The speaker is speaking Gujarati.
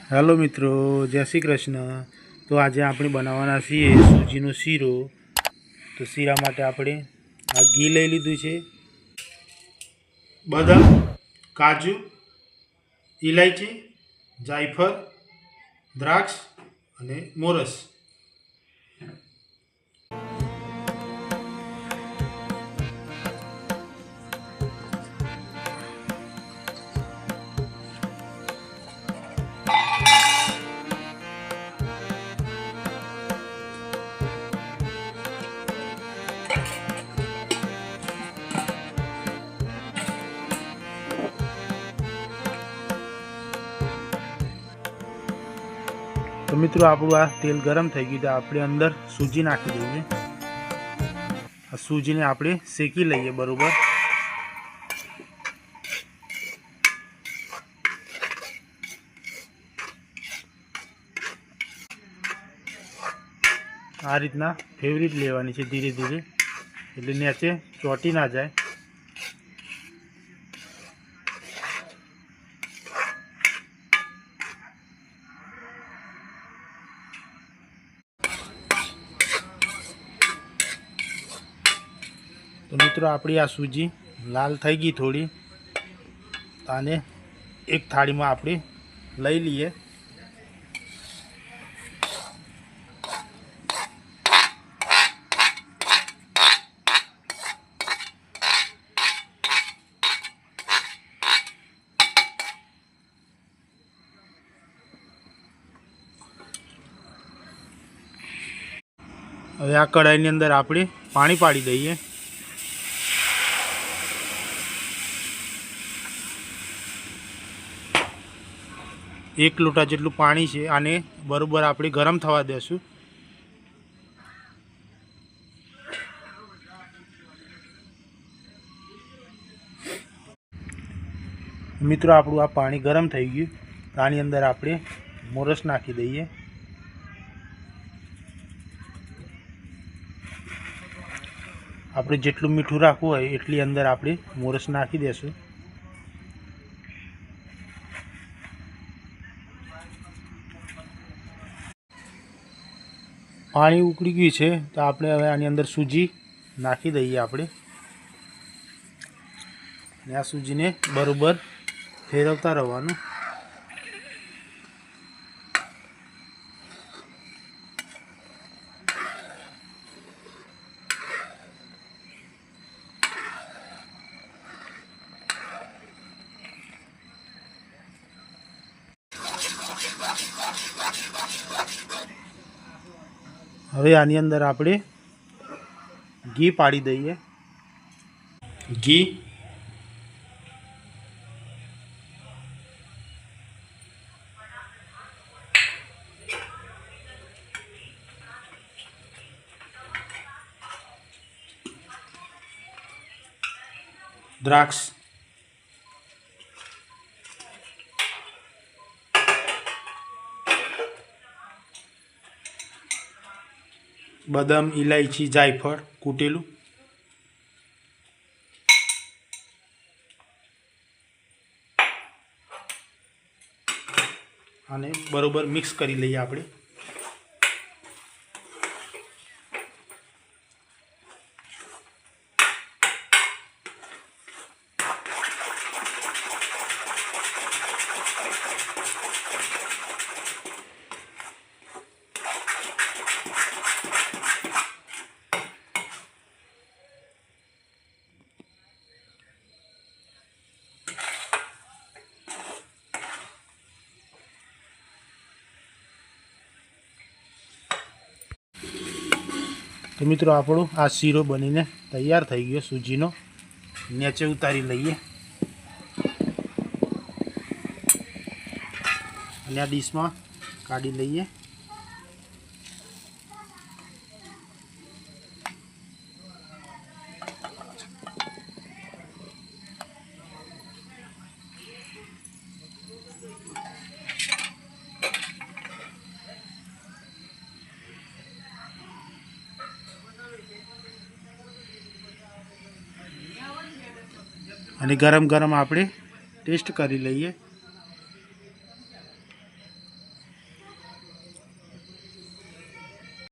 हेलो मित्रों, जय श्री कृष्ण। तो आज આપણે બનાવવાના છીએ સૂજીનો શીરો। તો શીરા માટે આપણે આ ઘી લઈ લીધું છે, બદામ, કાજુ, ઇલાયચી, જાયફળ, દ્રાક્ષ અને મોરસ। तो मित्रों આપણું આ તેલ ગરમ થઈ ગયું તો આપણે અંદર સૂજી નાખી દઈએ। આ સૂજીને આપણે શેકી લઈએ બરોબર। આ રીતના ફેવરિટ લેવાની છે ધીરે ધીરે, એટલે નીચે ચોટી ના જાય। तो मित्रों अपनी आ सूजी लाल थई गई थोड़ी, आने एक थाली में आप लई लीए। हवे आ कढ़ाई नी अंदर आप पानी पाड़ी दईए। एक लोटा जेटलू पानी है, आने बरोबर आपणे गरम थवा देशू। मित्रों आपणुं आ पानी गरम थई गयुं, तो आनी अंदर आपणे मोरस नाखी दईए। आपणे जेटलुं मीठुं राखवुं होय एटली अंदर आपणे मोरस नाखी देशुं। पानी उकड़ी गયું છે તો આપણે હવે આની અંદર સૂજી નાખી દઈએ આપણે, અને આ સૂજીને બરોબર ફેરવતા રહેવાનું। હવે આની અંદર આપણે ઘી પાડી દઈએ। ઘી, દ્રાક્ષ, बदाम, इलायची, जायफळ कूटेलू, आने बरोबर मिक्स करी लईए आपणे। तो मित्रों આપણો આ શીરો બનીને તૈયાર થઈ ગયો સૂજીનો। નીચે ઉતારી લઈએ અને આ ડીશમાં કાઢી લઈએ। અને ગરમ ગરમ આપણે ટેસ્ટ કરી લઈએ।